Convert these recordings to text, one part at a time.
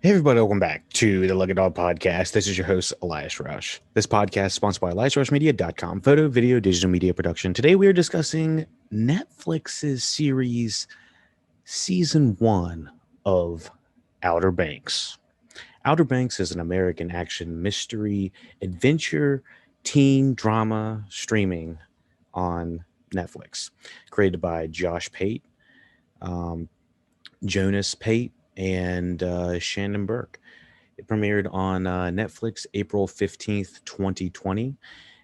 Hey everybody, welcome back to the LuckyDog podcast. This is your host, Elias Rush. This podcast is sponsored by EliasRushMedia.com, photo, video, digital media production. Today we are discussing Netflix's series Season 1 of Outer Banks. Outer Banks is an American action mystery adventure teen drama streaming on Netflix, created by Josh Pate, um, Jonas Pate, and Shannon Burke. It premiered on Netflix April 15th, 2020.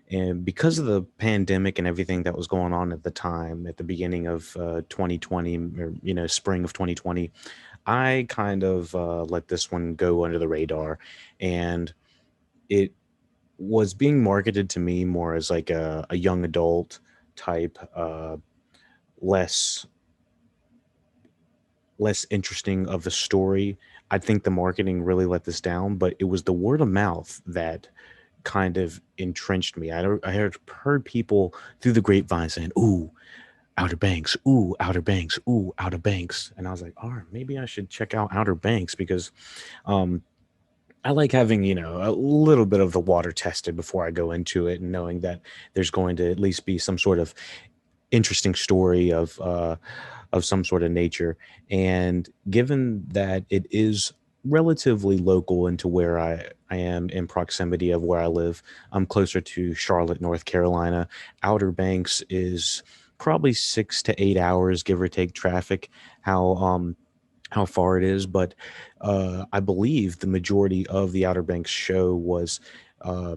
And because of the pandemic and everything that was going on at the time, at the beginning of 2020, or, spring of 2020, I kind of let this one go under the radar. And it was being marketed to me more as like a young adult type, less less interesting of a story. I think the marketing really let this down, but it was the word of mouth that kind of entrenched me. I heard people through the grapevine saying, "Ooh, Outer Banks, ooh, Outer Banks, ooh, Outer Banks," and I was like, "All right, maybe I should check out Outer Banks because um, I like having a little bit of the water tested before I go into it, and knowing that there's going to at least be some sort of interesting story of some sort of nature. And given that it is relatively local into where I am in proximity of where I live, I'm closer to Charlotte, North Carolina. Outer Banks is probably 6 to 8 hours, give or take traffic, how far it is. But I believe the majority of the Outer Banks show was uh,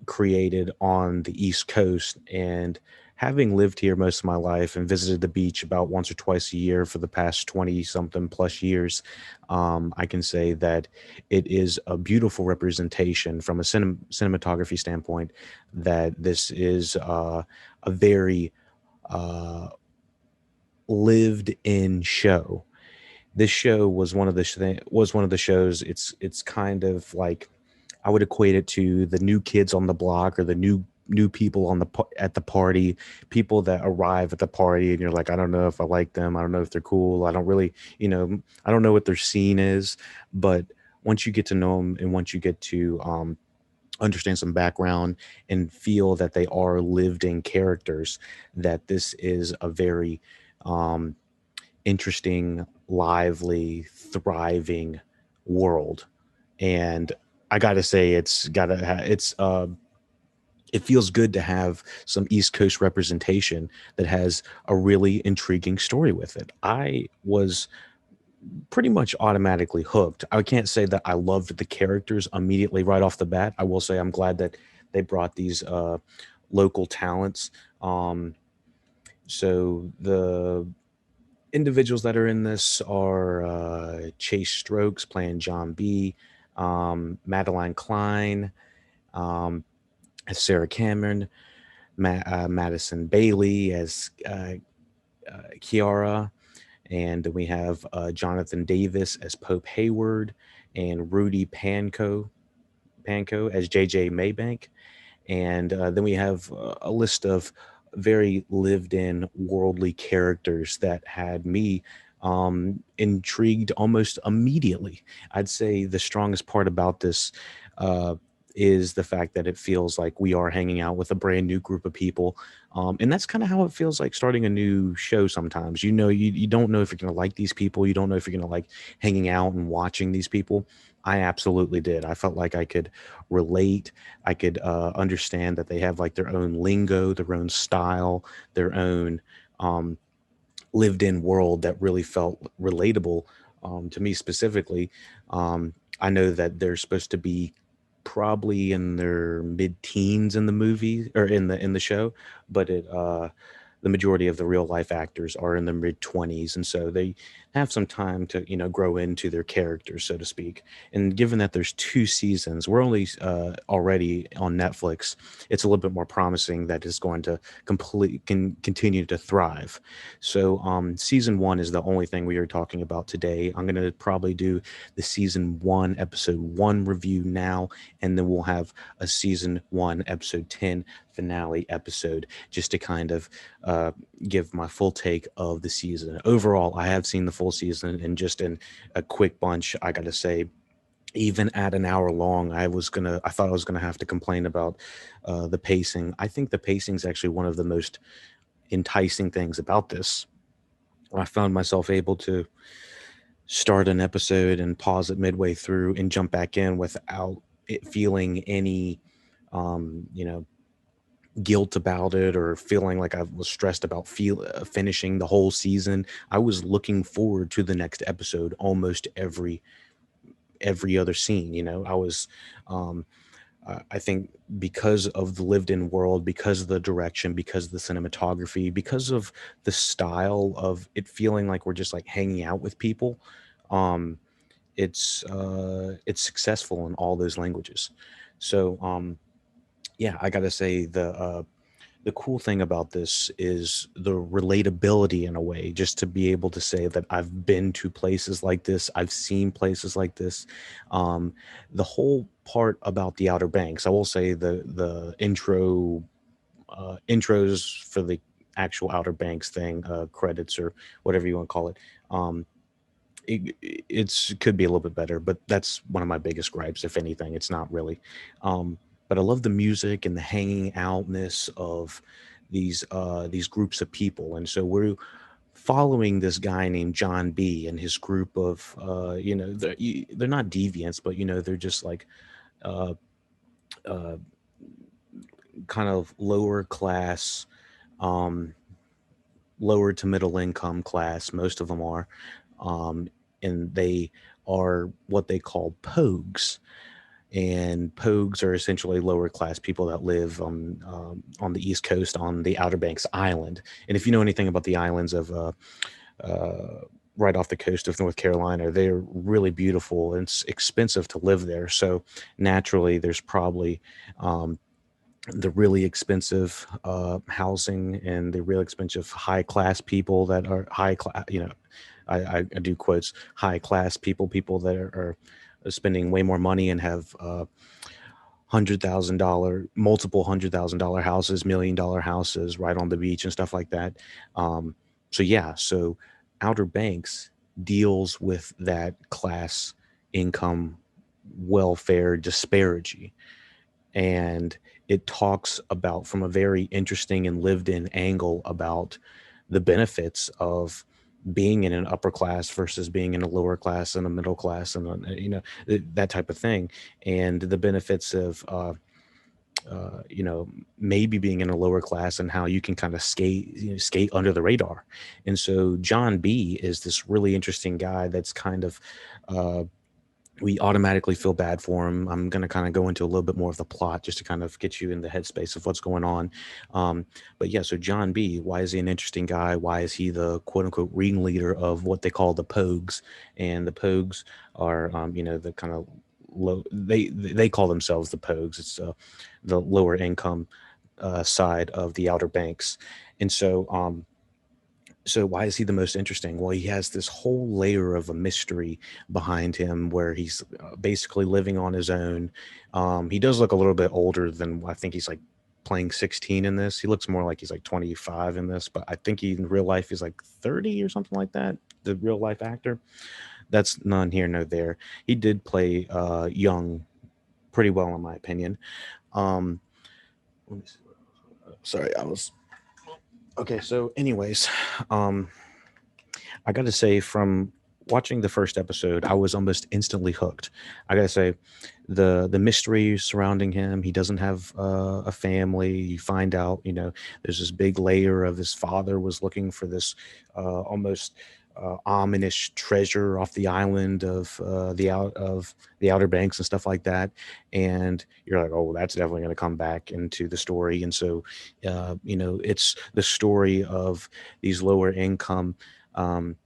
created on the East Coast. And having lived here most of my life and visited the beach about once or twice a year for the past 20 something plus years, I can say that it is a beautiful representation from a cinematography standpoint, that this is a very uh, lived in show. This show was one of the shows. It's kind of like, I would equate it to the new kids on the block, or the new people at the party, people that arrive at the party and you're like, I don't know if I like them. I don't know if they're cool. I don't really, I don't know what their scene is. But once you get to know them, and once you get to understand some background and feel that they are lived in characters, that this is a very um, interesting, lively, thriving world. And I gotta say, it feels good to have some East Coast representation that has a really intriguing story with it. I was pretty much automatically hooked. I can't say that I loved the characters immediately right off the bat. I will say I'm glad that they brought these local talents. Um, so the individuals that are in this are Chase Strokes playing John B, Madeline Klein as Sarah Cameron, Madison Bailey as Kiara, and we have Jonathan Davis as Pope Hayward, and Rudy Panko as JJ Maybank. And then we have a list of very lived in worldly characters that had me intrigued almost immediately. I'd say the strongest part about this uh, is the fact that it feels like we are hanging out with a brand new group of people. And that's kind of how it feels like starting a new show sometimes. You don't know if you're going to like these people. You don't know if you're going to like hanging out and watching these people. I absolutely did. I felt like I could relate. I could understand that they have like their own lingo, their own style, their own um, lived in world that really felt relatable to me specifically. I know that they're supposed to be probably in their mid-teens in the movie, or in the show, but the majority of the real life actors are in their mid 20s, and so they have some time to grow into their characters, so to speak. And given that there's 2 seasons, we're only already on Netflix, it's a little bit more promising that it's going to continue to thrive. So season 1 is the only thing we are talking about today. I'm going to probably do the season 1 episode 1 review now, and then we'll have a season 1 episode 10 finale episode, just to kind of uh, give my full take of the season. Overall, I have seen the full season, and just in a quick bunch, I got to say, even at an hour long, I thought I was gonna have to complain about the pacing. I think the pacing is actually one of the most enticing things about this. I found myself able to start an episode and pause it midway through and jump back in without it feeling any, you know, guilt about it, or feeling like I was stressed about finishing the whole season. I was looking forward to the next episode almost every other scene. I was, um, I think, because of the lived in world, because of the direction, because of the cinematography, because of the style of it feeling like we're just like hanging out with people. Um, it's successful in all those languages. So yeah, I gotta say the cool thing about this is the relatability, in a way, just to be able to say that I've been to places like this, I've seen places like this. The whole part about the Outer Banks, I will say, the intros for the actual Outer Banks thing, credits or whatever you want to call it. Um, it's could be a little bit better, but that's one of my biggest gripes. If anything, it's not really. But I love the music and the hanging outness of these groups of people, and so we're following this guy named John B and his group of they're not deviants, but they're just like uh, uh, kind of lower class, um, lower to middle income class. Most of them are, um, and they are what they call pogues. And pogues are essentially lower class people that live on the East Coast, on the Outer Banks Island. And if you know anything about the islands of uh, right off the coast of North Carolina, they're really beautiful, and it's expensive to live there. So naturally, there's probably um, the really expensive housing and the real expensive high class people that are high class. I do quotes, high class people, people that are spending way more money and have multiple $100,000 houses, $1 million houses right on the beach and stuff like that. So yeah, so Outer Banks deals with that class income welfare disparity, and it talks about, from a very interesting and lived in angle, about the benefits of being in an upper class versus being in a lower class and a middle class, and that type of thing, and the benefits of maybe being in a lower class, and how you can kind of skate under the radar. And so John B is this really interesting guy that's kind of uh, we automatically feel bad for him. I'm going to kind of go into a little bit more of the plot, just to kind of get you in the headspace of what's going on. But yeah, so John B, why is he an interesting guy? Why is he the quote unquote ringleader of what they call the Pogues? And the Pogues are, the kind of low, they call themselves the Pogues. It's the lower income side of the Outer Banks. And so why is he the most interesting? Well, he has this whole layer of a mystery behind him, where he's basically living on his own. He does look a little bit older than, I think he's like playing 16 in this. He looks more like he's like 25 in this, but I think he in real life he's like 30 or something like that. The real life actor. That's none here, no there. He did play young pretty well, in my opinion. Um, let me see. Sorry, I was okay. So, anyways, um, I got to say, from watching the first episode, I was almost instantly hooked. I got to say, the mystery surrounding him. He doesn't have a family. You find out, there's this big layer of his father was looking for this almost ominous treasure off the island of the Outer Banks and stuff like that. And you're like, oh, well, that's definitely going to come back into the story. And so, it's the story of these lower income. Um,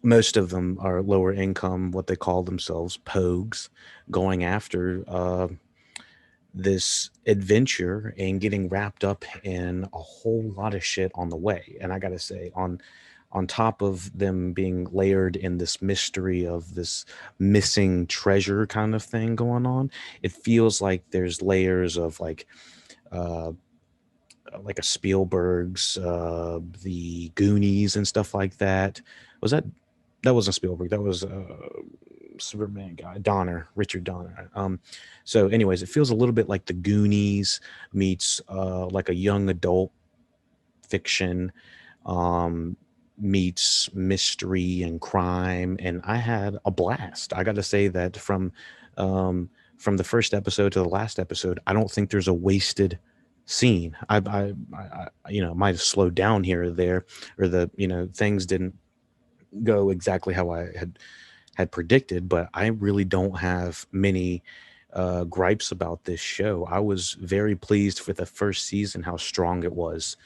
Most of them are lower income, what they call themselves, pogues, going after this adventure and getting wrapped up in a whole lot of shit on the way. And I gotta say, on top of them being layered in this mystery of this missing treasure kind of thing going on, it feels like there's layers of like like a Spielberg's, the Goonies and stuff like that. Was that that wasn't Spielberg? That was Superman guy, Donner, Richard Donner. So, anyways, it feels a little bit like the Goonies meets like a young adult fiction, um, meets mystery and crime, and I had a blast. I got to say that um, from the first episode to the last episode, I don't think there's a wasted scene. Might have slowed down here or there, or things didn't go exactly how I had predicted, but I really don't have many gripes about this show. I was very pleased for the first season how strong it was,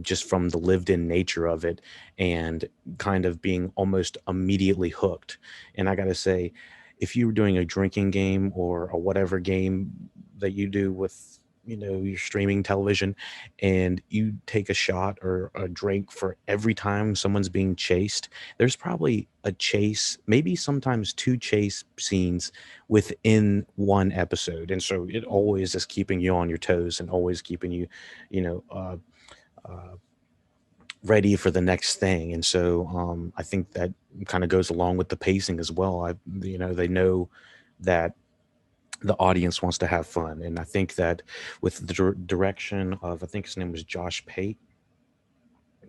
just from the lived in nature of it and kind of being almost immediately hooked. And I got to say, if you were doing a drinking game or a whatever game that you do with your streaming television, and you take a shot or a drink for every time someone's being chased, there's probably a chase, maybe sometimes two chase scenes within one episode. And so it always is keeping you on your toes and always keeping you, you know, uh, uh, ready for the next thing. And so I think that kind of goes along with the pacing as well. They know that the audience wants to have fun. And I think that with the direction of, I think his name was Jonas Pate.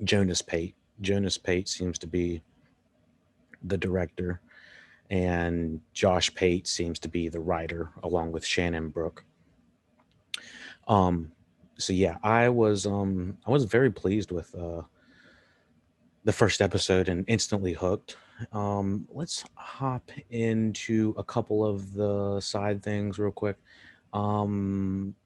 Jonas Pate seems to be the director, and Josh Pate seems to be the writer, along with Shannon Brook. Um, so yeah, I was very pleased with the first episode and instantly hooked. Let's hop into a couple of the side things real quick. Um,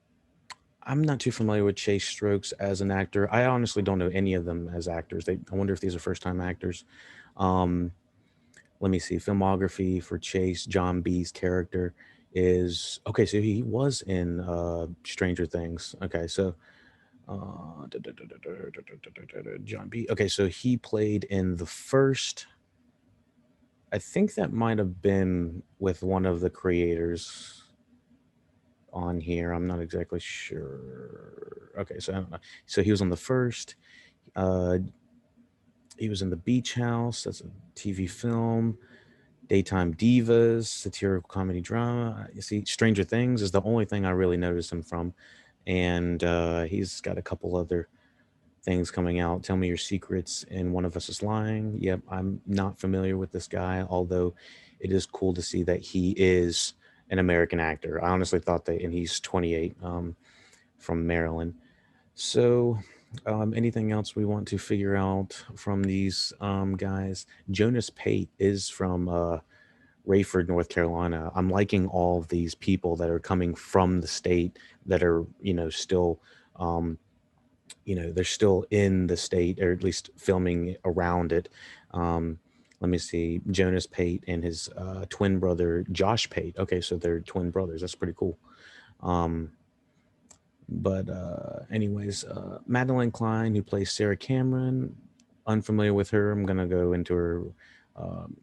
I'm not too familiar with Chase Strokes as an actor. I honestly don't know any of them as actors. I wonder if these are first time actors. Um, Let me see. Filmography for Chase John B's character is okay. So he was in Stranger Things. Okay, so John B. Okay, so he played in the first. I think that might have been with one of the creators on here. I'm not exactly sure. Okay, so I don't know. So he was on the first. Uh, he was in the Beach House. That's a TV film. Daytime Divas, satirical comedy drama. You see, Stranger Things is the only thing I really noticed him from, and he's got a couple other things coming out. Tell Me Your Secrets and One of Us is Lying. Yep, I'm not familiar with this guy, although it is cool to see that he is an American actor. I honestly thought that, and he's 28, from Maryland. So, anything else we want to figure out from these guys? Jonas Pate is from Rayford, North Carolina. I'm liking all of these people that are coming from the state that are, still, um, they're still in the state or at least filming around it. Um, Let me see, Jonas Pate and his twin brother Josh Pate. Okay, so they're twin brothers. That's pretty cool. Um, but anyways, Madeline Klein, who plays Sarah Cameron, unfamiliar with her. I'm gonna go into her um,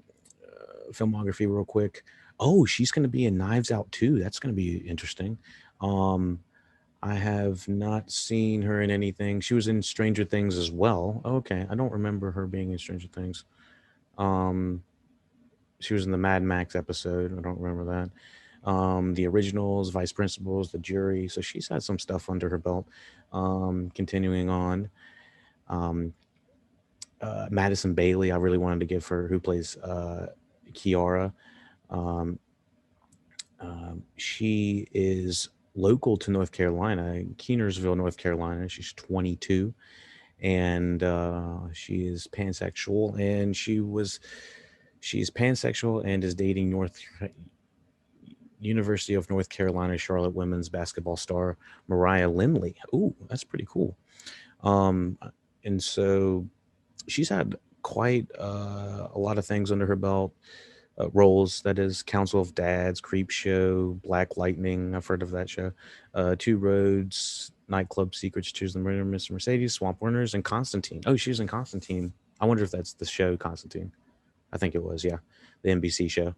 filmography real quick. Oh, she's gonna be in Knives Out too. That's gonna be interesting. Um, I have not seen her in anything. She was in Stranger Things as well. Okay, I don't remember her being in Stranger Things. Um, she was in the Mad Max episode. I don't remember that. The originals, Vice Principals, The Jury. So she's had some stuff under her belt. Continuing on, um, Madison Bailey. I really wanted to give her, who plays Kiara. Um, she is local to North Carolina, Keenersville, North Carolina. She's 22, and she is pansexual, and she's pansexual and is dating University of North Carolina Charlotte women's basketball star Mariah Lindley. Ooh, that's pretty cool. Um, and so she's had quite a lot of things under her belt. Roles, that is Council of Dads, Creep Show, Black Lightning. I've heard of that show. Two Roads, Nightclub Secrets, Choose the Murder, Mr. Mercedes, Swamp Warners, and Constantine. Oh, she was in Constantine. I wonder if that's the show Constantine. I think it was, yeah, the NBC show.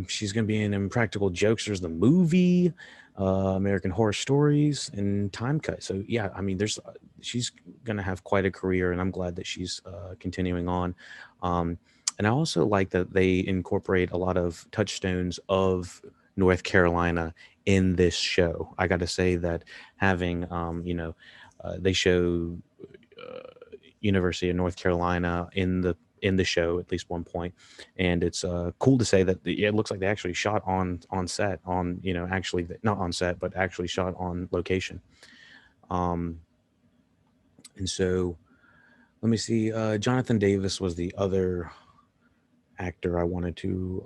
She's gonna be in Impractical Jokesters, the movie. American Horror Stories, and Time Cut. So yeah, I mean, there's she's gonna have quite a career, and I'm glad that she's continuing on. Um, and I also like that they incorporate a lot of touchstones of North Carolina in this show. I got to say that having they show uh, University of North Carolina in the show at least one point, and it's cool to say that it looks like they actually shot on set on actually not on set but actually shot on location. Um, and so let me see. Jonathan Davis was the other actor I wanted to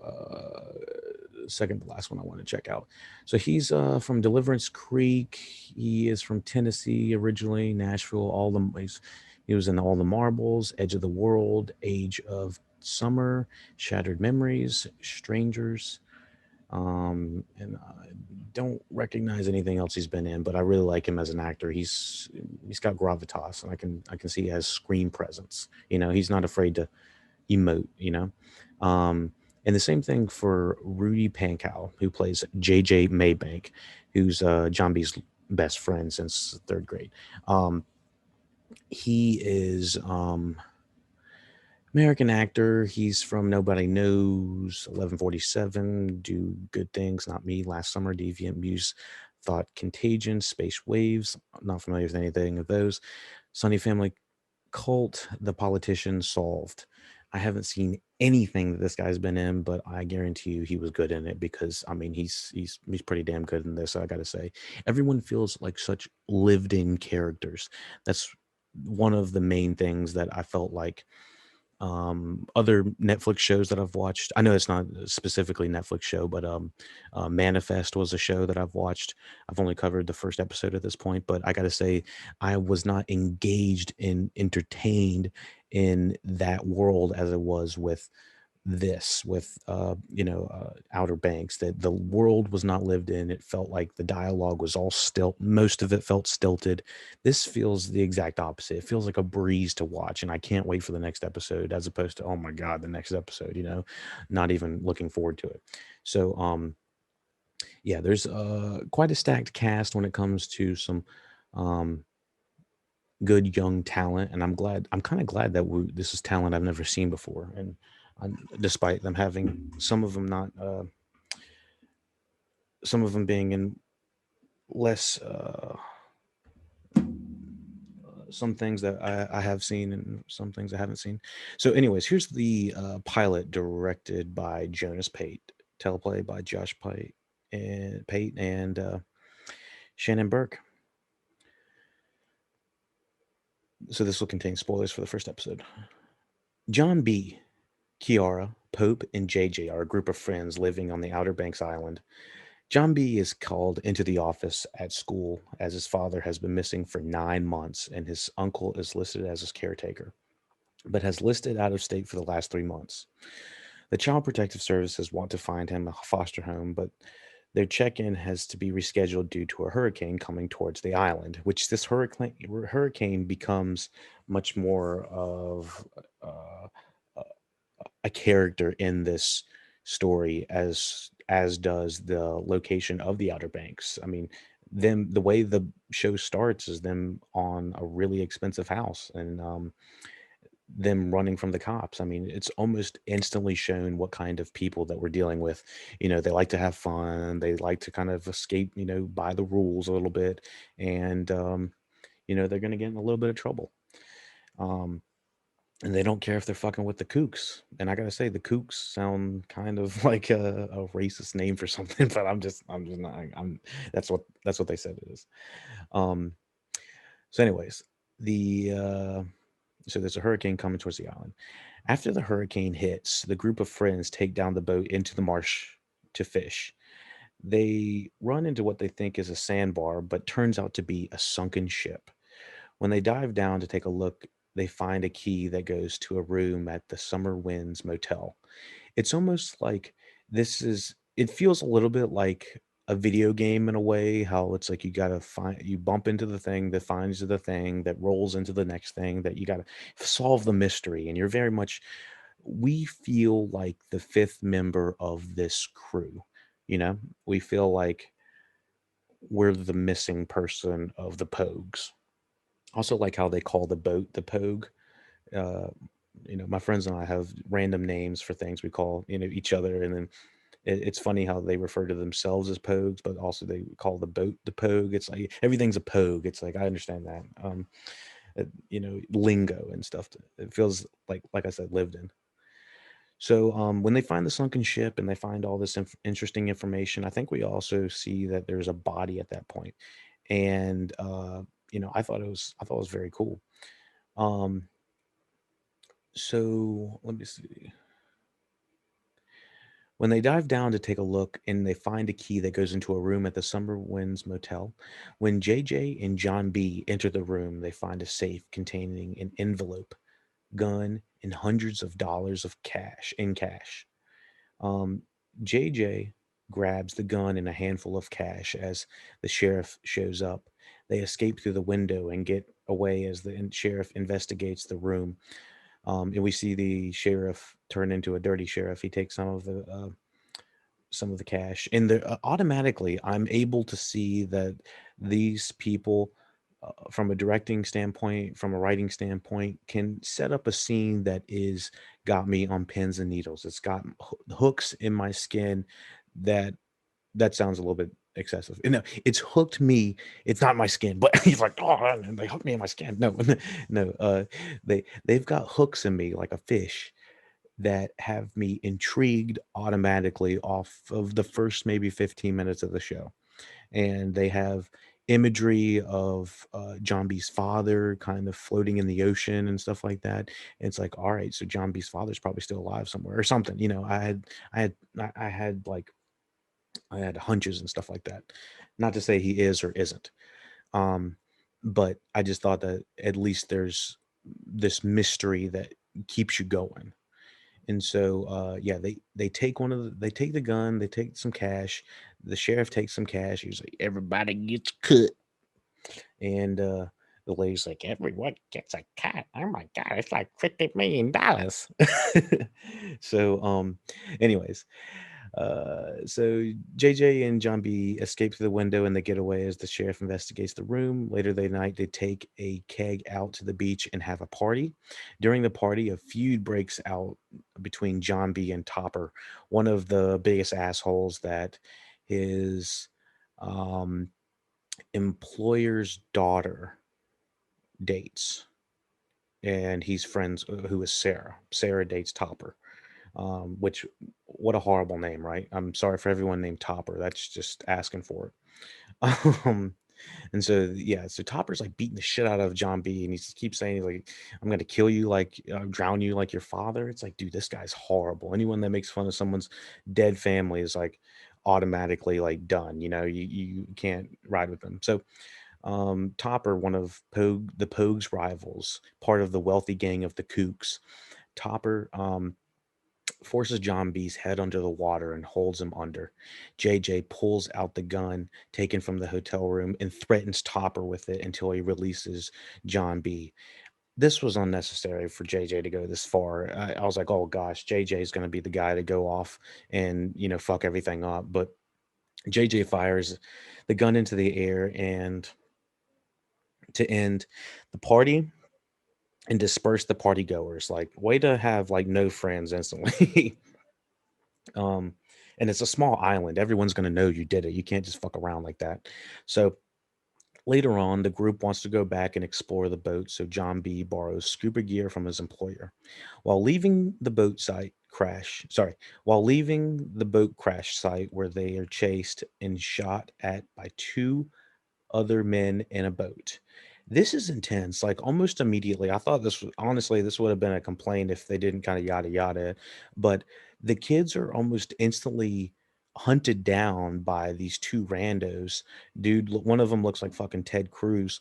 second to last one I want to check out. So he's from Deliverance Creek. He is from Tennessee originally, Nashville. He was in All the Marbles, Edge of the World, Age of Summer, Shattered Memories, Strangers. And I don't recognize anything else he's been in, but I really like him as an actor. He's got gravitas, and I can see he has screen presence. He's not afraid to emote, Um, and the same thing for Rudy Pankow, who plays JJ Maybank, who's John B's best friend since third grade. Um, he is American actor. He's from Nobody Knows, 1147, Do Good Things, Not Me, Last Summer, Deviant Muse, Thought Contagion, Space Waves. Not familiar with anything of those. Sunny Family Cult, The Politician, Solved. I haven't seen anything that this guy's been in, but I guarantee you he was good in it because I mean he's pretty damn good in this. I got to say, everyone feels like such lived-in characters. That's one of the main things that I felt like other Netflix shows that I've watched. I know it's not specifically Netflix show, but Manifest was a show that I've watched. I've only covered the first episode at this point, but I got to say, I was not engaged and entertained in that world as it was with this with Outer Banks. That the world was not lived in. It felt like the dialogue was all stilt, most of it felt stilted. This feels the exact opposite. It feels like a breeze to watch, and I can't wait for the next episode, as opposed to, oh my god, the next episode, not even looking forward to it. So yeah, there's quite a stacked cast when it comes to some um good young talent, and I'm kind of glad that this is talent I've never seen before. And despite them having some of them being in less some things that I have seen and some things I haven't seen. So anyways, here's the pilot, directed by Jonas Pate, teleplay by Josh Pate and Shannon Burke. So this will contain spoilers for the first episode. John B, Kiara, Pope, and JJ are a group of friends living on the Outer Banks Island. John B is called into the office at school as his father has been missing for 9 months and his uncle is listed as his caretaker, but has listed out of state for the last 3 months. The Child Protective Services want to find him a foster home, but their check in has to be rescheduled due to a hurricane coming towards the island, which this hurricane becomes much more of uh, a character in this story as does the location of the Outer Banks. I mean, them the way the show starts is them on a really expensive house and them running from the cops. I mean, it's almost instantly shown what kind of people that we're dealing with. They like to have fun. They like to kind of escape, by the rules a little bit, and they're going to get in a little bit of trouble. Um, and they don't care if they're fucking with the kooks. And I gotta say, the kooks sound kind of like a racist name for something, but I'm just not. That's what they said it is. Um. So, anyways, the so there's a hurricane coming towards the island. After the hurricane hits, the group of friends take down the boat into the marsh to fish. They run into what they think is a sandbar, but turns out to be a sunken ship. When they dive down to take a look, they find a key that goes to a room at the Summer Winds Motel. It's almost like it feels a little bit like a video game in a way, how it's like you bump into the thing that finds the thing that rolls into the next thing that you got to solve the mystery. And we feel like the fifth member of this crew, you know, we feel like we're the missing person of the Pogues. Also, like how they call the boat the Pogue. Uh, my friends and I have random names for things we call each other, and then it's funny how they refer to themselves as Pogues, but also they call the boat the Pogue. It's like everything's a Pogue. It's like I understand that, lingo and stuff. It feels like I said, lived in. So when they find the sunken ship and they find all this interesting information, I think we also see that there's a body at that point, and I thought it was very cool. Um, so let me see. When they dive down to take a look and they find a key that goes into a room at the Summer Winds Motel, when JJ and John B enter the room, they find a safe containing an envelope, gun, and hundreds of dollars of cash. Um, JJ grabs the gun and a handful of cash as the sheriff shows up. They escape through the window and get away as the sheriff investigates the room. And we see the sheriff turn into a dirty sheriff. He takes some of the cash, and automatically I'm able to see that these people, from a directing standpoint, from a writing standpoint, can set up a scene that is got me on pins and needles. It's got hooks in my skin. That sounds a little bit excessive. No, it's hooked me. It's not my skin, but he's like, oh, and they hooked me in my skin. No, no, they've got hooks in me like a fish that have me intrigued automatically off of the first maybe 15 minutes of the show. And they have imagery of John B's father kind of floating in the ocean and stuff like that. And it's like, all right, so John B's father's probably still alive somewhere or something. I had hunches and stuff like that. Not to say he is or isn't. Um, but I just thought that at least there's this mystery that keeps you going. And so, yeah, they take they take the gun, they take some cash. The sheriff takes some cash. He's like, everybody gets cut, and the lady's like, everyone gets a cut. Oh my god, it's like $50 million. So, anyways, so JJ and John B escape through the window and they get away as the sheriff investigates the room. Later that night, they take a keg out to the beach and have a party. During the party, a feud breaks out between John B and Topper, one of the biggest assholes that his um, employer's daughter dates. And he's friends who is Sarah. Sarah dates Topper. Which what a horrible name, right? I'm sorry for everyone named Topper. That's just asking for it. And so yeah, so Topper's like beating the shit out of John B, and he just keeps saying he's like, "I'm gonna kill you, like drown you like your father." It's like, dude, this guy's horrible. Anyone that makes fun of someone's dead family is like automatically like done. You can't ride with them. So Topper, one of the Pogue's rivals, part of the wealthy gang of the Kooks. Topper forces John B's head under the water and holds him under. JJ pulls out the gun taken from the hotel room and threatens Topper with it until he releases John B. This was unnecessary for JJ to go this far. I was like, oh gosh, JJ is going to be the guy to go off and, fuck everything up. But JJ fires the gun into the air and to end the party and disperse the party goers. Like, way to have like no friends instantly. Um, and it's a small island. Everyone's going to know you did it. You can't just fuck around like that. So later on, the group wants to go back and explore the boat. So John B borrows scuba gear from his employer. While leaving the boat site crash, sorry, while leaving the boat crash site where they are chased and shot at by two other men in a boat. This is intense. Like almost immediately, I thought this was honestly this would have been a complaint if they didn't kind of yada yada, but the kids are almost instantly hunted down by these two randos. Dude, one of them looks like fucking Ted Cruz,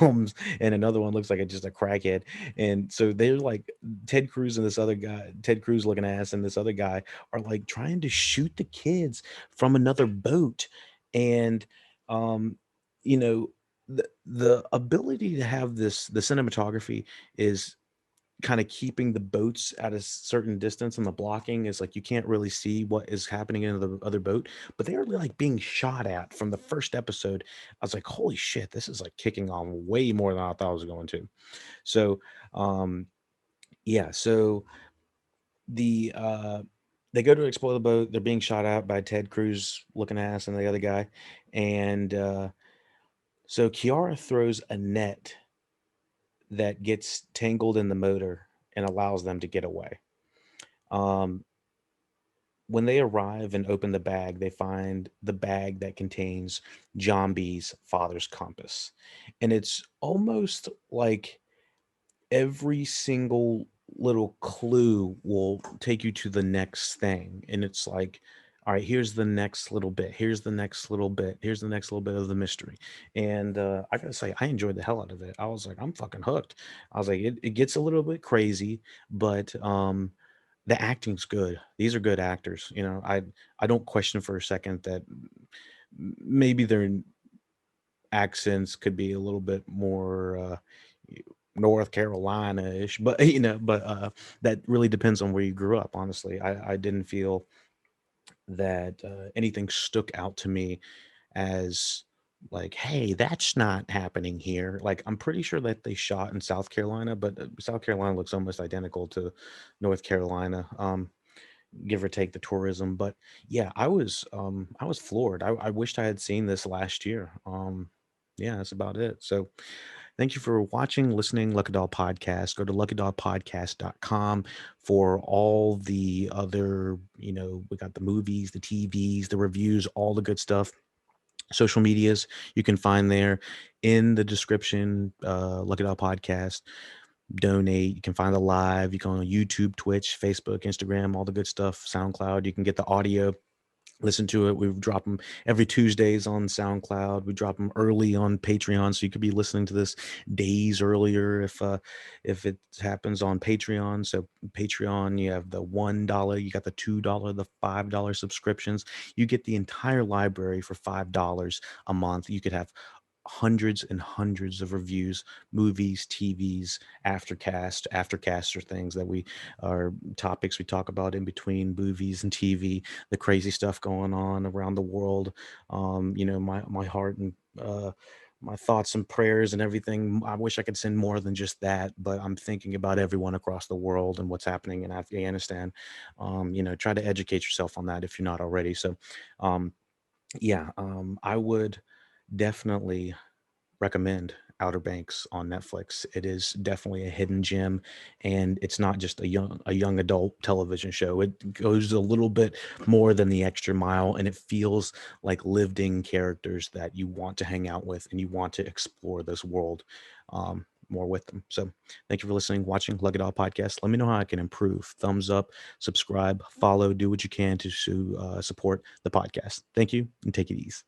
and another one looks like just a crackhead. And so they're like Ted Cruz and this other guy, Ted Cruz looking ass, and this other guy are like trying to shoot the kids from another boat, and um you know the ability to have the cinematography is kind of keeping the boats at a certain distance, and the blocking is like you can't really see what is happening in the other boat, but they are like being shot at from the first episode. I was like, holy shit, this is like kicking on way more than I thought it was going to. So, um, yeah, so the they go to explore the boat. They're being shot at by Ted Cruz looking ass and the other guy, and so Kiara throws a net that gets tangled in the motor and allows them to get away. Um, when they arrive and open the bag, they find the bag that contains John B's father's compass. And it's almost like every single little clue will take you to the next thing. And it's like, all right, here's the next little bit. Here's the next little bit. Here's the next little bit of the mystery. And I gotta say, I enjoyed the hell out of it. I was like, I'm fucking hooked. I was like, it gets a little bit crazy, but the acting's good. These are good actors. You know, I don't question for a second that maybe their accents could be a little bit more North Carolina-ish, but that really depends on where you grew up. Honestly, I didn't feel that anything stuck out to me as like, hey, that's not happening here. Like, I'm pretty sure that they shot in South Carolina, but South Carolina looks almost identical to North Carolina. Give or take the tourism. But yeah, I was floored. I wished I had seen this last year. Yeah, that's about it. So thank you for watching, listening, Lucky Dog Podcast. Go to luckydogpodcast.com for all the other, we got the movies, the TVs, the reviews, all the good stuff. Social medias you can find there in the description. Lucky Dog Podcast. Donate. You can find the live. You can on YouTube, Twitch, Facebook, Instagram, all the good stuff. SoundCloud. You can get the audio, listen to it. We drop them every Tuesdays on SoundCloud. We drop them early on Patreon, so you could be listening to this days earlier if it happens on Patreon. So Patreon, you have the $1, you got the $2, the $5 subscriptions. You get the entire library for $5 a month. You could have hundreds and hundreds of reviews, movies, TVs, aftercasts are things that we are topics we talk about in between movies and TV, the crazy stuff going on around the world. My heart and my thoughts and prayers and everything. I wish I could send more than just that, but I'm thinking about everyone across the world and what's happening in Afghanistan. Try to educate yourself on that if you're not already. So, um, I would definitely recommend Outer Banks on Netflix. It is definitely a hidden gem, and it's not just a young adult television show. It goes a little bit more than the extra mile, and it feels like lived in characters that you want to hang out with and you want to explore this world more with them. So thank you for listening, watching Lucky Dog Podcast. Let me know how I can improve. Thumbs up, subscribe, follow, do what you can to support the podcast. Thank you, and take it easy.